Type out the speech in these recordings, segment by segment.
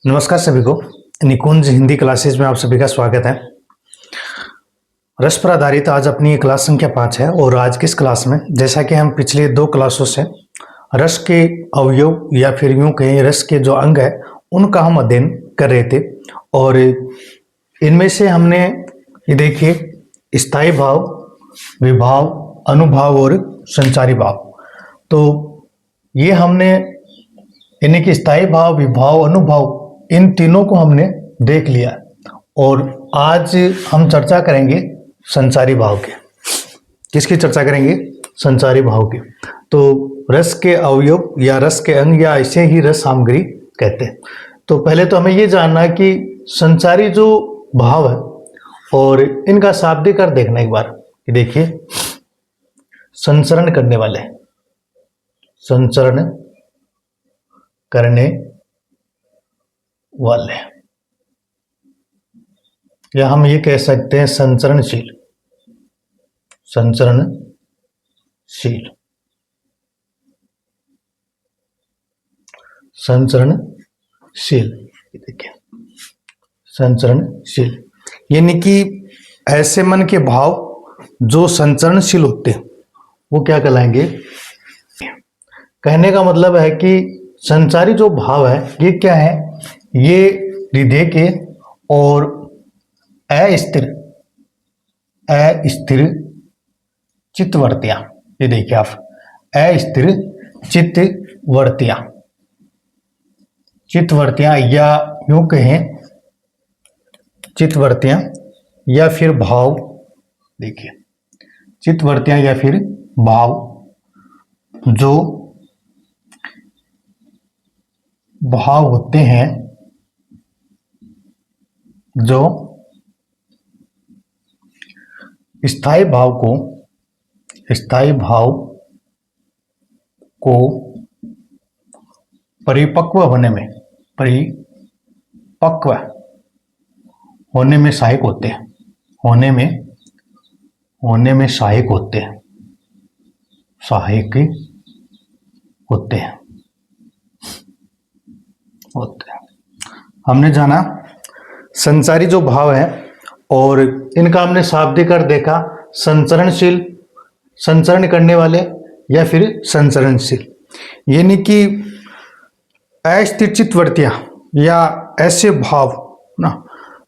नमस्कार सभी को। निकुंज हिंदी क्लासेस में आप सभी का स्वागत है। रस पर आधारित आज अपनी क्लास संख्या 5 है और आज की इस क्लास में जैसा कि हम पिछले 2 क्लासों से रस के अवयव या फिर यूं कहें रस के जो अंग है उनका हम अध्ययन कर रहे थे और इनमें से हमने ये देखिए स्थायी भाव, विभाव, अनुभाव और संचारी भाव। तो ये हमने यानी कि स्थायी भाव, विभाव, अनुभाव इन तीनों को हमने देख लिया और आज हम चर्चा करेंगे संचारी भाव के। किसकी चर्चा करेंगे? संचारी भाव की। तो रस के अवयव या रस के अंग या ऐसे ही रस सामग्री कहते हैं। तो पहले तो हमें ये जानना है कि संचारी जो भाव है और इनका शाब्दिक अर्थ देखना एक बार। देखिए, संचरण करने वाले, संचरण करने वाले, या हम ये कह सकते हैं संचरणशील, संचरणशील, संचरणशील। देखिए, संचरणशील यानी कि ऐसे मन के भाव जो संचरणशील होते हैं वो क्या कहलाएंगे? कहने का मतलब है कि संचारी जो भाव है ये क्या है? ये हृदय के और अस्थिर चित्तवर्तियां, ये देखिए आप, अस्थिर चित्तवर्तियां या यूं कहें चित्तवर्तियां या फिर भाव। देखिए, चित्तवर्तियां या फिर भाव जो भाव होते हैं, जो स्थायी भाव को परिपक्व होने में सहायक होते हैं, होने में सहायक होते हैं। हमने जाना संचारी जो भाव है और इनका हमने शाब्दिक अर्थ देखा, संचरणशील, संचरण करने वाले या फिर संचरणशील। यानी कि अस्थिर चित्तवर्तियां या ऐसे भाव ना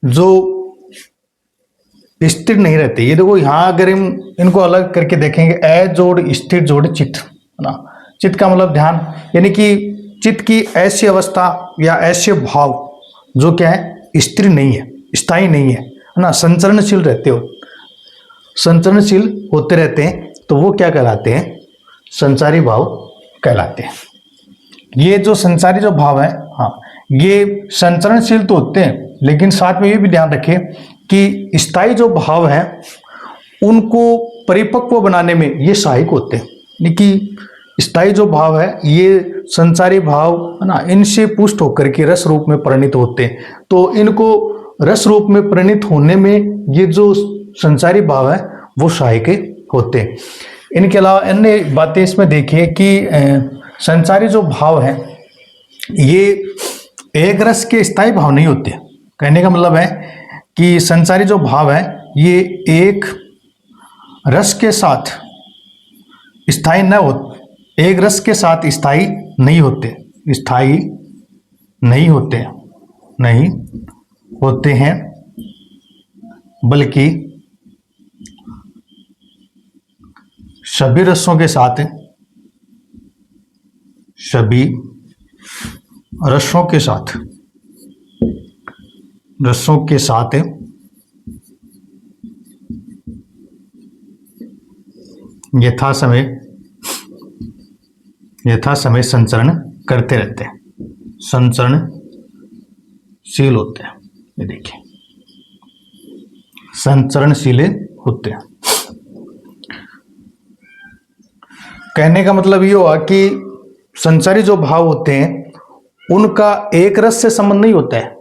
जो स्थिर नहीं रहते। ये देखो यहाँ अगर हम इनको अलग करके देखेंगे, अ जोड़ स्थिर जोड़ चित्त ना, चित्त का मतलब ध्यान, यानी कि चित्त की ऐसी अवस्था या ऐसे भाव जो क्या है? स्थिर नहीं है, स्थायी नहीं है ना, संचरणशील रहते हो, संचरणशील होते रहते हैं, तो वो क्या कहलाते हैं? संचारी भाव कहलाते हैं। ये जो संचारी जो भाव है, हाँ, ये संचरणशील तो होते हैं, लेकिन साथ में ये भी ध्यान रखें कि स्थायी जो भाव है उनको परिपक्व बनाने में ये सहायक होते हैं। यानी कि स्थायी जो भाव है ये संचारी भाव है ना, इनसे पुष्ट होकर के रस रूप में परिणित होते हैं। तो इनको रस रूप में परिणित होने में ये जो संचारी भाव है वो सहायक होते हैं। इनके अलावा अन्य बातें इसमें देखिए कि संचारी जो भाव है ये एक रस के स्थायी भाव नहीं होते। कहने का मतलब है कि संचारी जो भाव है ये एक रस के साथ स्थायी न हो, एक रस के साथ स्थायी नहीं होते, स्थायी नहीं होते हैं, बल्कि सभी रसों के साथ यथा समय संचरण करते रहते हैं, संचरणशील होते हैं। ये देखिए, संचरणशील होते हैं। कहने का मतलब ये हुआ कि संचारी जो भाव होते हैं उनका एक रस से संबंध नहीं होता है,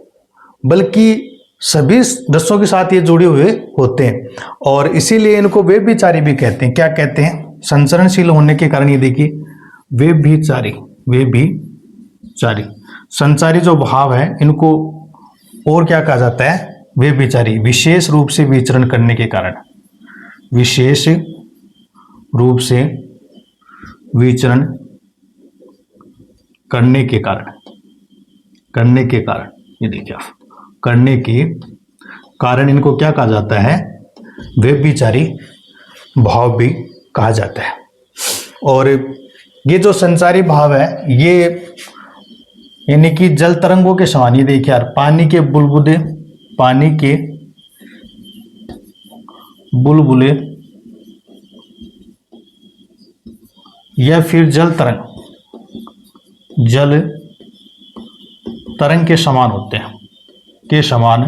बल्कि सभी रसों के साथ ये जुड़े हुए होते हैं और इसीलिए इनको व्यभिचारी भी कहते हैं। क्या कहते हैं? संचरणशील होने के कारण ये देखिए व्यभिचारी संचारी जो भाव है इनको और क्या कहा जाता है, वे विचारी विशेष रूप से विचरण करने के कारण, विशेष रूप से विचरण करने के कारण, ये देखिए आप, करने के कारण इनको क्या कहा जाता है, वे विचारी भाव भी कहा जाता है। और ये जो संचारी भाव है ये यानी कि जल तरंगों के समान, ये देखिए यार, पानी के बुलबुले या फिर जल तरंग के समान होते हैं, के समान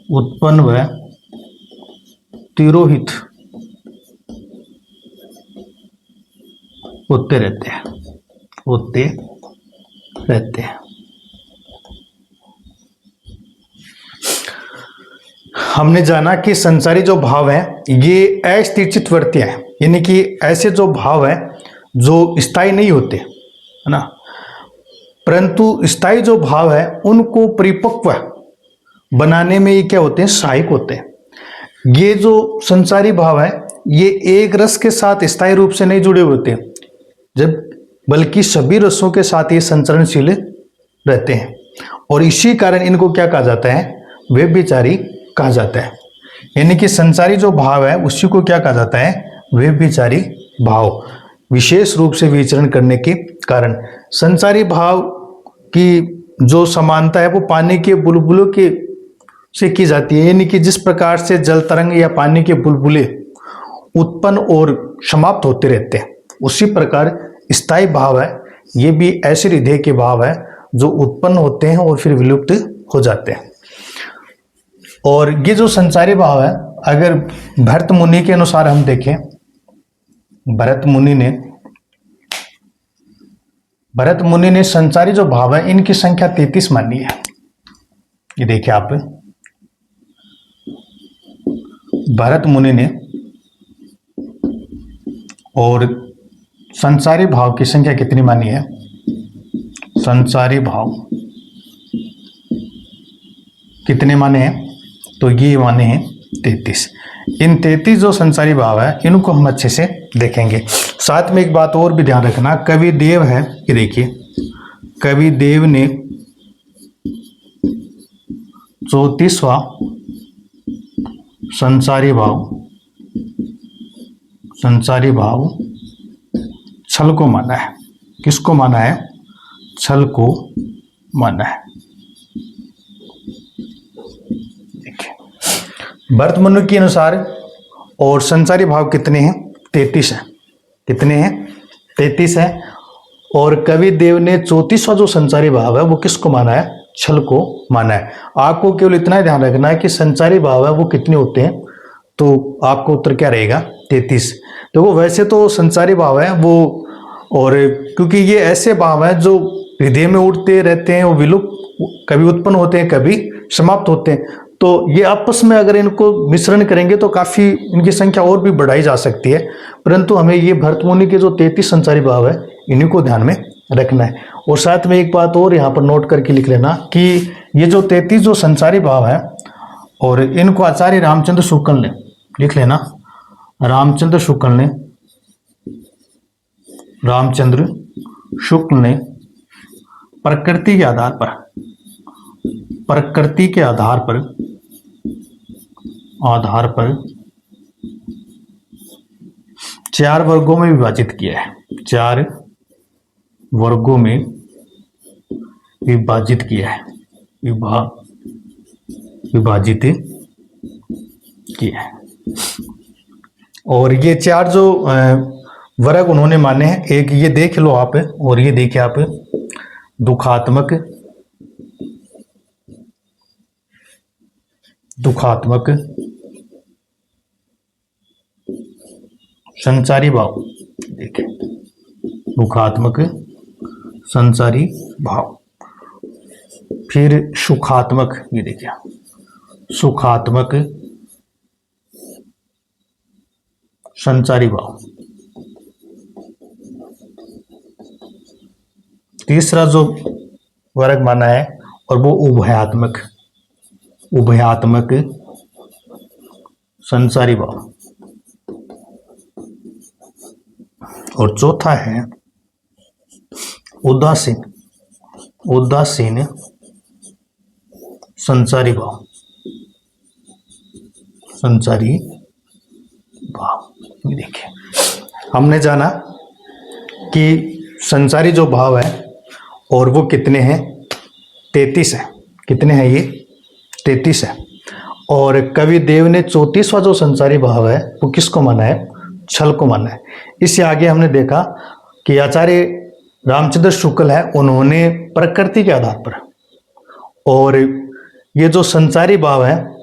उत्पन्न व तिरोहित होते रहते हैं। हमने जाना कि संचारी जो भाव है ये अस्थिर वर्ती है, यानी कि ऐसे जो भाव है जो स्थायी नहीं होते, है ना, परंतु स्थायी जो भाव है उनको परिपक्व बनाने में ये क्या होते हैं, सहायक होते हैं। ये जो संचारी भाव है ये एक रस के साथ स्थायी रूप से नहीं जुड़े होते, जब बल्कि सभी रसों के साथ ये संचरणशील रहते हैं, और इसी कारण इनको क्या कहा जाता है, व्यभिचारी कहा जाता है। यानी कि संचारी जो भाव है उसी को क्या कहा जाता है, व्यभिचारी भाव, विशेष रूप से विचरण करने के कारण। संचारी भाव की जो समानता है वो पानी के बुलबुलों के से की जाती है, यानी कि जिस प्रकार से जल तरंग या पानी के बुलबुले उत्पन्न और समाप्त होते रहते हैं, उसी प्रकार स्थायी भाव है ये भी ऐसे हृदय के भाव है जो उत्पन्न होते हैं और फिर विलुप्त हो जाते हैं। और ये जो संचारी भाव है, अगर भरत मुनि के अनुसार हम देखें, भरत मुनि ने संचारी जो भाव है इनकी संख्या 33 मानी है। ये देखिए आप, भरत मुनि ने, और संचारी भाव की संख्या कितनी मानी है, संचारी भाव कितने माने हैं, तो ये माने हैं 33। इन 33 जो संचारी भाव है इनको हम अच्छे से देखेंगे। साथ में एक बात और भी ध्यान रखना, कवि देव है, ये देखिए, कवि देव ने 34वां संचारी भाव छल को माना है। किसको माना है, छल को माना है। देखिए भरत मुनि के अनुसार और संचारी भाव कितने हैं, 33 है। कितने हैं, 33 है। और कवि देव ने 34वां जो संचारी भाव है वो किसको माना है, छल को माना है। आपको केवल इतना ही ध्यान रखना है कि संचारी भाव है वो कितने होते हैं, तो आपको उत्तर क्या रहेगा, 33। देखो वैसे तो संचारी भाव है वो, और क्योंकि ये ऐसे भाव हैं जो हृदय में उठते रहते हैं, वो विलुप्त, कभी उत्पन्न होते हैं कभी समाप्त होते हैं, तो ये आपस में अगर इनको मिश्रण करेंगे तो काफी इनकी संख्या और भी बढ़ाई जा सकती है। परंतु हमें ये भरत मुनि के जो 33 संचारी भाव है इन्हीं को ध्यान में रखना है। और साथ में एक बात और यहाँ पर नोट करके लिख लेना कि ये जो 33 जो संचारी भाव है, और इनको आचार्य रामचंद्र शुक्ल ने, लिख लेना, रामचंद्र शुक्ल ने प्रकृति के आधार पर 4 वर्गों में विभाजित किया है। 4 वर्गों में विभाजित किया है, विभाजित किया है। और ये 4 जो वर्ग उन्होंने माने हैं, एक ये देख लो आप, और ये देखिए आप, दुखात्मक, संचारी भाव, देखिए दुखात्मक संचारी भाव, फिर सुखात्मक, ये देखिए सुखात्मक संचारी भाव, तीसरा जो वर्ग माना है और वो उभयात्मक संचारी भाव, और चौथा है उदासीन संचारी भाव। ये देखिए, हमने जाना कि संचारी जो भाव है और वो कितने हैं, 33 है। कितने हैं ये? 33 है। और कवि देव ने 34वां जो संचारी भाव है वो किसको माना है? छल को माना है। इससे आगे हमने देखा कि आचार्य रामचंद्र शुक्ल है, उन्होंने प्रकृति के आधार पर और ये जो संचारी भाव है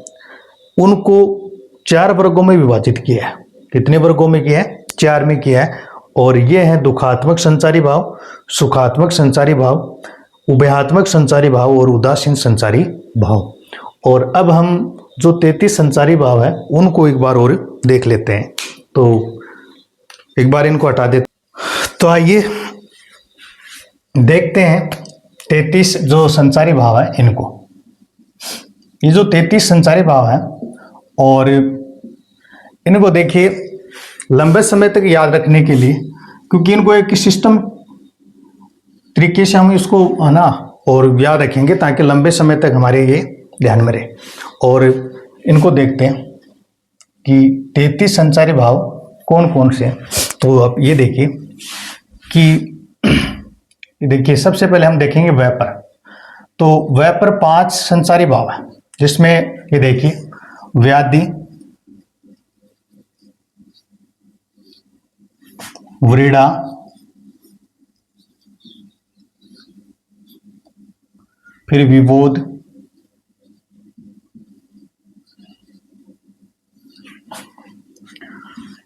उनको 4 वर्गों में विभाजित किया है। कितने वर्गों में किया है? 4 में किया है। और ये है दुखात्मक संचारी भाव, सुखात्मक संचारी भाव, उभयात्मक संचारी भाव और उदासीन संचारी भाव। और अब हम जो 33 संचारी भाव है उनको एक बार और देख लेते हैं। तो एक बार इनको हटा देते, तो आइए देखते हैं 33 जो संचारी भाव है इनको। ये जो 33 संचारी भाव है और इनको देखिए लंबे समय तक याद रखने के लिए, क्योंकि इनको एक सिस्टम तरीके से हम इसको है ना और याद रखेंगे ताकि लंबे समय तक हमारे ये ध्यान में रहे। और इनको देखते हैं कि 33 संचारी भाव कौन कौन से हैं। तो अब ये देखिए कि देखिए सबसे पहले हम देखेंगे व्यापर। तो व्यापर 5 संचारी भाव है, जिसमें ये देखिए व्याधि, व्रीड़ा, फिर विबोध,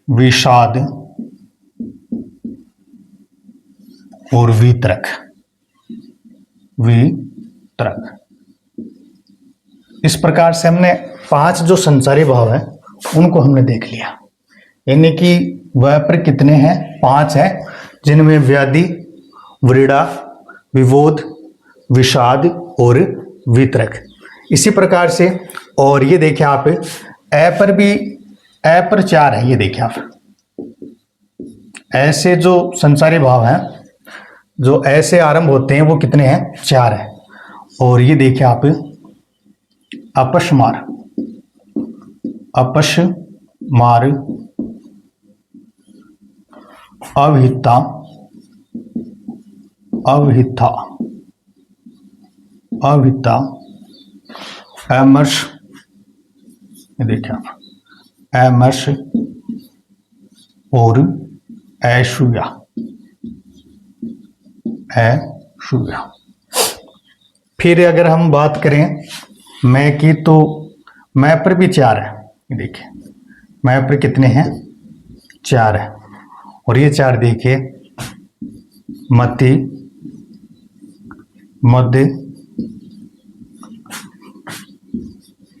विषाद और वितरक। इस प्रकार से हमने 5 जो संचारी भाव है उनको हमने देख लिया। यानी कि व्यापर कितने हैं? 5 है, जिनमें व्याधि, व्रीड़ा, विबोध, विषाद और वितरक। इसी प्रकार से और ये देखिए आप ए पर 4 है। ये देखिए आप ऐसे जो संचारी भाव हैं जो ऐसे आरंभ होते हैं वो कितने हैं? 4 है। और ये देखिए आप अपस्मार, अवहिता, अमर्ष, ये देखिए आप अमर्ष और ऐशूया। फिर अगर हम बात करें मैं की, तो मैं पर भी 4 है। ये देखिए मैं पर कितने हैं? 4 है। और ये 4 देखिए मति, मद,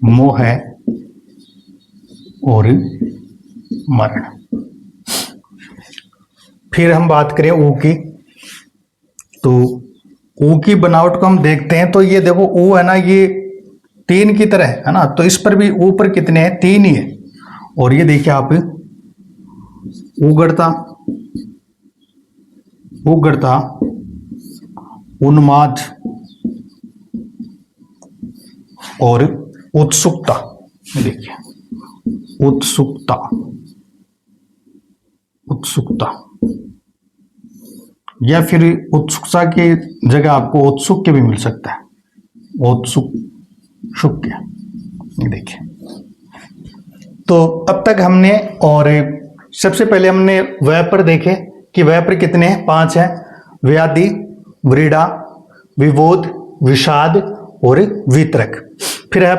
मोह और मरण। फिर हम बात करें ऊ की, तो ऊ की बनावट को हम देखते हैं। तो ये देखो ऊ है ना, ये 3 की तरह है ना, तो इस पर भी ऊ पर कितने हैं? 3 ही है। और ये देखिए आप उगड़ता, उन्माद और उत्सुकता। देखिए उत्सुकता या फिर उत्सुकता की जगह आपको उत्सुक के भी मिल सकता है। उत्सुक के, देखिए। तो अब तक हमने और सबसे पहले हमने व्यापर देखे कि व्यापर कितने हैं? 5 है। व्याधि, व्रीड़ा, विबोध, विषाद और वितरक। फिर ए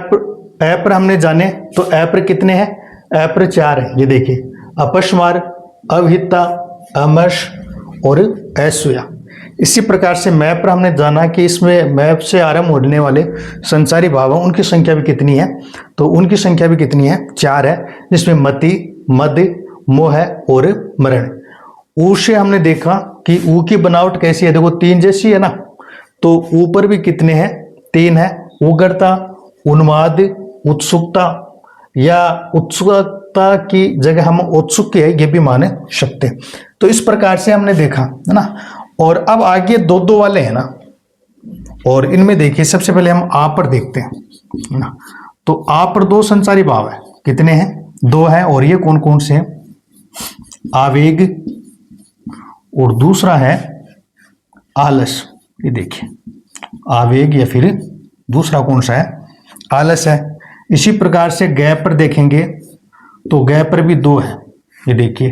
पर हमने जाने, तो ए पर कितने हैं? ए पर 4 है। ये देखिए अपस्मार, अवहिता, अमर्ष और ऐशूया। इसी प्रकार से मैप पर हमने जाना कि इसमें मैप से आरंभ होने वाले संचारी भाव हैं, उनकी संख्या भी कितनी है? तो उनकी संख्या भी कितनी है? 4 है, जिसमें मति, मद, मोह और मरण। ऊ से हमने देखा कि ऊ की बनावट कैसी है, देखो 3 जैसी है ना, तो ऊपर भी कितने हैं, 3 है। उग्रता, उन्माद, उत्सुकता, या उत्सुकता की जगह हम उत्सुक है ये भी मान सकते हैं। तो इस प्रकार से हमने देखा है ना। और अब आगे दो दो वाले हैं ना, और इनमें देखिए सबसे पहले हम आ पर देखते हैं है ना। तो आ पर 2 संचारी भाव है, कितने हैं, 2 हैं। और ये कौन कौन से हैं, आवेग और दूसरा है आलस। ये देखिए आवेग या फिर दूसरा कौन सा है, आलस है। इसी प्रकार से ग पर देखेंगे तो ग पर भी 2 है, ये देखिए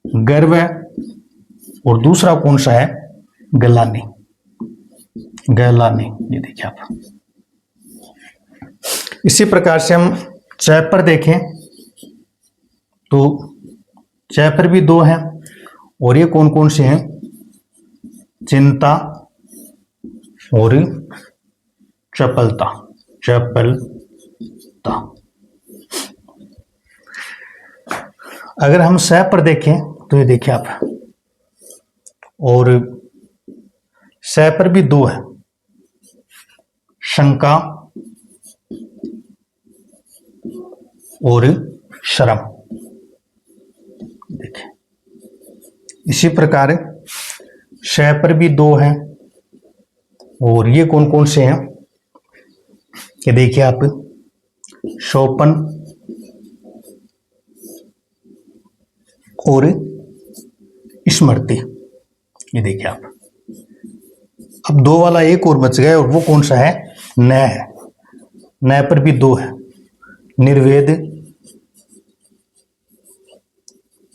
गर्व है और दूसरा कौन सा है, गलानी, गलानी, ये देखिए आप। इसी प्रकार से हम च पर देखें तो च पर भी 2 हैं, और ये कौन कौन से हैं, चिंता और चपलता, चपलता। अगर हम स पर देखें तो ये देखिए आप, और स पर भी 2 है, शंका और शर्म, देखिए। इसी प्रकार श पर भी 2 हैं, और ये कौन कौन से हैं, ये देखिए आप, शोपन और स्मृति, ये देखिए आप। अब 2 वाला एक और बच गया, और वो कौन सा है, न है। न पर भी 2 है, निर्वेद,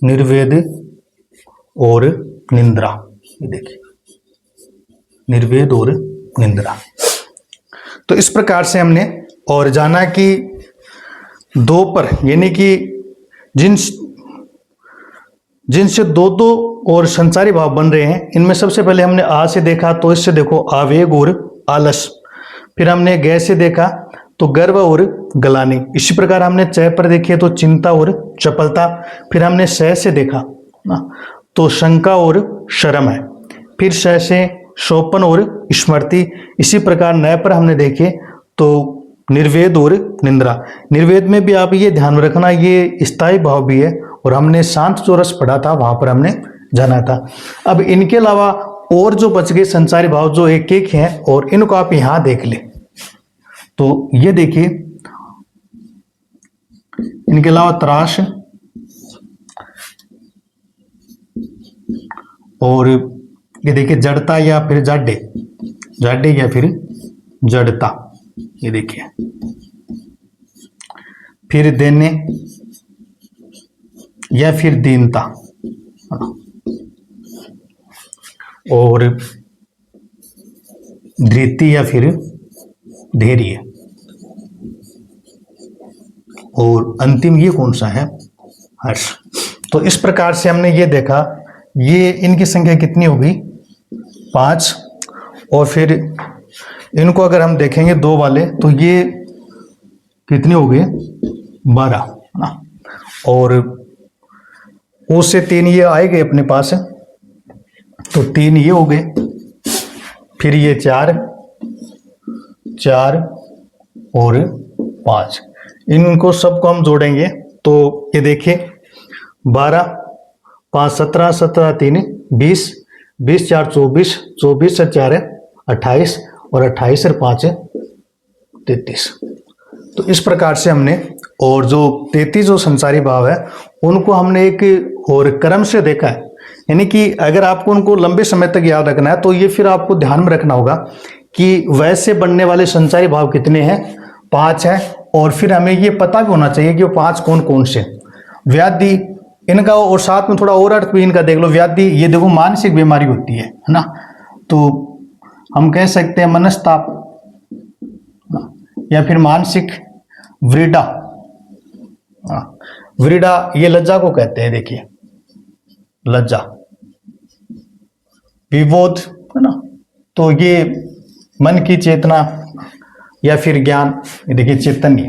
निर्वेद और निंद्रा, ये देखिए निर्वेद और निंद्रा। तो इस प्रकार से हमने और जाना कि 2 पर यानी कि जिनसे 2 और संचारी भाव बन रहे हैं, इनमें सबसे पहले हमने आ से देखा तो इससे देखो आवेग और आलस, फिर हमने ग से देखा तो गर्व और गलानी। इसी प्रकार हमने च पर देखिए तो चिंता और चपलता, फिर हमने स से देखा ना तो शंका और शर्म है, फिर श से शोपन और स्मृति। इसी प्रकार न पर हमने देखे तो निर्वेद और निंद्रा। निर्वेद में भी आप ये ध्यान रखना, ये स्थायी भाव भी है, और हमने शांत जो रस पढ़ा था वहां पर हमने जाना था। अब इनके अलावा और जो बच गए संचारी भाव जो एक एक हैं, और इनको आप यहां देख ले तो ये देखिए, इनके अलावा त्रास और ये देखिए जड़ता या फिर जाड्डे, जाड्डे या फिर जड़ता, ये देखिए। फिर देने या फिर दीनता, और धृति या फिर धैर्य, और अंतिम ये कौन सा है, हर्ष। तो इस प्रकार से हमने ये देखा, ये इनकी संख्या कितनी होगी, 5। और फिर इनको अगर हम देखेंगे 2 वाले तो ये कितने हो गए, 12 ना। और उससे 3 ये आए गए अपने पास, तो 3 ये हो गए, फिर ये 4 और 5, इनको सबको हम जोड़ेंगे तो ये देखिए 12, 5 17, 17 3 20, 20 4 24, 24 से 4 28, और 28 से 5 33। तो इस प्रकार से हमने, और जो 33 जो संसारी भाव है उनको हमने एक और क्रम से देखा है। यानी कि अगर आपको उनको लंबे समय तक याद रखना है तो ये फिर आपको ध्यान में रखना होगा कि वैसे बनने वाले संचारी भाव कितने हैं, 5 हैं। और फिर हमें ये पता भी होना चाहिए कि वो 5 कौन कौन से। व्याधि इनका, और साथ में थोड़ा और अर्थ भी इनका देख लो। व्याधि ये देखो मानसिक बीमारी होती है ना, तो हम कह सकते हैं मनस्ताप या फिर मानसिक व्रीडा। व्रीडा ये लज्जा को कहते हैं, देखिए लज्जा। विबोध है ना, तो ये मन की चेतना या फिर ज्ञान, ये देखिए चैतन्य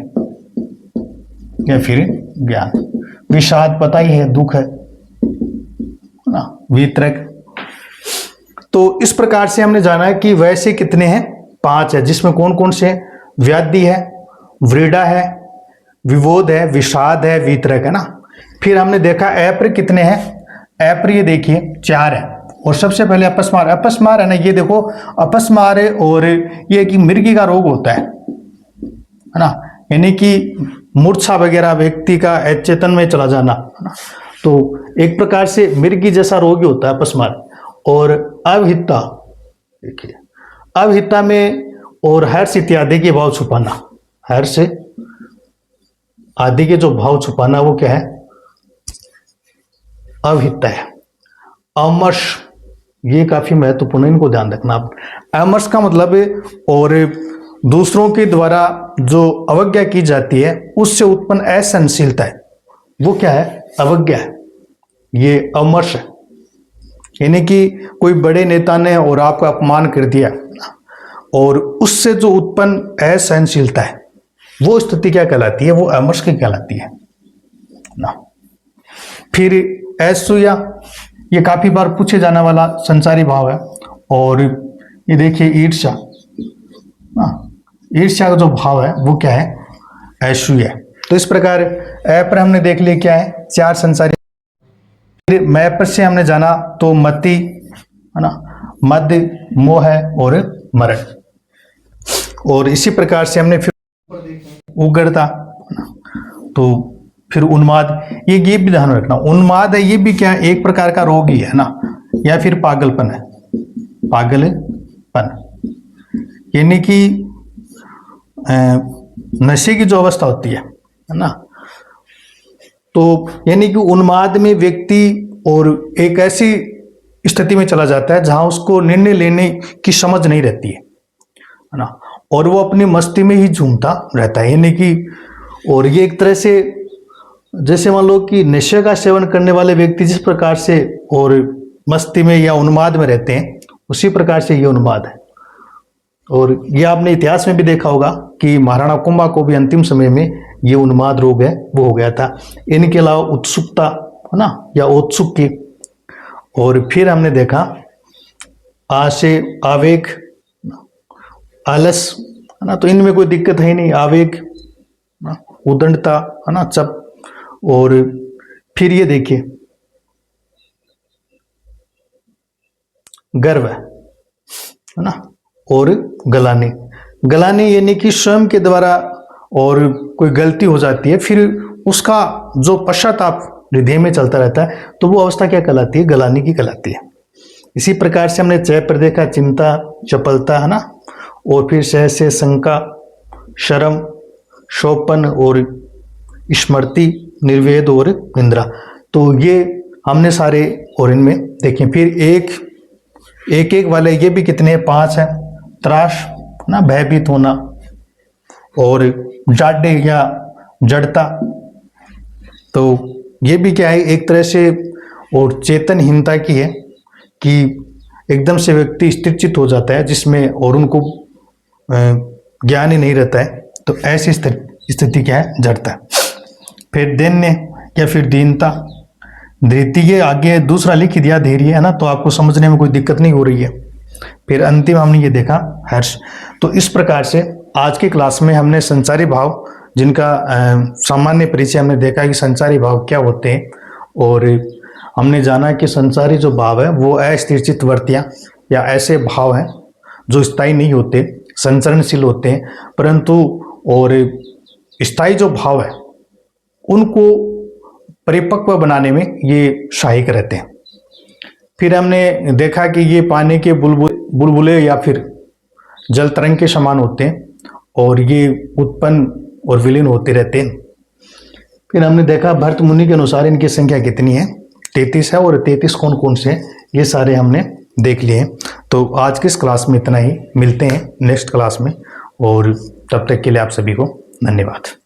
या फिर ज्ञान। विषाद पता ही है, दुख है ना। वितरक तो इस प्रकार से हमने जाना है कि वैसे कितने हैं, 5 है, जिसमें कौन कौन से हैं? व्याधि है, व्रीड़ा है, विबोध है, विषाद है, वितरक है ना। फिर हमने देखा ऐप्र कितने हैं? ऐप्र ये देखिए 4 है। और सबसे पहले अपस्मार, अपस्मार है ना, ये देखो अपस्मार है, और ये कि मृगी का रोग होता है ना, यानी कि मूर्छा वगैरह, व्यक्ति का अचेतन में चला जाना है ना। तो एक प्रकार से मृगी जैसा रोग ही होता है अपस्मार। और अवहिता, देखिए अवहिता में और हर्ष इत्यादि के भाव छुपाना, हर्ष आदि के जो भाव छुपाना वो क्या है? अवहिता है। अमर्ष, ये काफी महत्वपूर्ण, इनको ध्यान रखना आप। अमर्ष का मतलब है और दूसरों के द्वारा जो अवज्ञा की जाती है उससे उत्पन्न असहनशीलता है, वो क्या है? अवज्ञा है, ये अमर्ष है। यानी कि कोई बड़े नेता ने और आपका अपमान कर दिया और उससे जो उत्पन्न असहनशीलता है, वो स्थिति क्या कहलाती है? वो अमर्ष की कहलाती है ना। फिर असूया, ये काफी बार पूछे जाने वाला संसारी भाव है। और ये देखिए ईर्ष्या, ईर्ष्या का जो भाव है वो क्या है? असूया। तो इस प्रकार ऐ पर हमने देख लिया क्या है? 4 संसारी। फिर मैं पर से हमने जाना तो मति है ना, मद, मोह और मरण। और इसी प्रकार से हमने फिर उग्रता, तो फिर उन्माद, ये भी ध्यान रखना, उन्माद है ये भी क्या? एक प्रकार का रोग ही है ना, या फिर पागलपन है, पागलपन, यानी कि नशे की जो अवस्था होती है ना। तो यानी कि उन्माद में व्यक्ति और एक ऐसी स्थिति में चला जाता है जहां उसको निर्णय लेने की समझ नहीं रहती है ना, और वो अपनी मस्ती में ही झूमता रहता है। यानी कि और ये एक तरह से जैसे मान लो कि नशे का सेवन करने वाले व्यक्ति जिस प्रकार से और मस्ती में या उन्माद में रहते हैं, उसी प्रकार से ये उन्माद है। और ये आपने इतिहास में भी देखा होगा कि महाराणा कुंभा को भी अंतिम समय में ये उन्माद रोग है वो हो गया था। इनके अलावा उत्सुकता है ना, या औत्सुक की। और फिर हमने देखा आशय, आवेग, आलस है ना, तो इनमें कोई दिक्कत है नहीं। आवेग, उदंडता है ना, चप। और फिर ये देखिए गर्व है ना, और गलानी, गलानी यानी कि स्वयं के द्वारा और कोई गलती हो जाती है, फिर उसका जो पश्चाताप हृदय में चलता रहता है, तो वो अवस्था क्या कहलाती है? गलानी की कहलाती है। इसी प्रकार से हमने चय पर देखा चिंता, चपलता है ना, और फिर सहस्य, शंका, शर्म, शोपन और स्मृति, निर्वेद और निंद्रा। तो ये हमने सारे और इनमें देखें। फिर एक वाले ये भी कितने? 5 है। त्रास ना, भयभीत होना, और जाड्य या जड़ता, तो ये भी क्या है? एक तरह से और चेतनहीनता की है कि एकदम से व्यक्ति स्थिरचित हो जाता है जिसमें और उनको ज्ञान ही नहीं रहता है, तो ऐसी स्थिति क्या है? जड़ता। फिर दैन्य या फिर दीनता, धृति, ये आगे दूसरा लिख दिया धैर्य है ना, तो आपको समझने में कोई दिक्कत नहीं हो रही है। फिर अंतिम हमने ये देखा हर्ष। तो इस प्रकार से आज की क्लास में हमने संचारी भाव, जिनका सामान्य परिचय हमने देखा कि संचारी भाव क्या होते हैं, और हमने जाना कि संचारी जो भाव है वो अस्थिरचित वृत्तियां या ऐसे भाव हैं जो स्थायी नहीं होते, संचरणशील होते हैं, परंतु और स्थायी जो भाव है उनको परिपक्व बनाने में ये सहायक रहते हैं। फिर हमने देखा कि ये पानी के बुलबुले या फिर जल तरंग के समान होते हैं, और ये उत्पन्न और विलीन होते रहते हैं। फिर हमने देखा भरत मुनि के अनुसार इनकी संख्या कितनी है? 33 है, और 33 कौन कौन से हैं ये सारे हमने देख लिए हैं। तो आज की इस क्लास में इतना ही, मिलते हैं नेक्स्ट क्लास में, और तब तक के लिए आप सभी को धन्यवाद।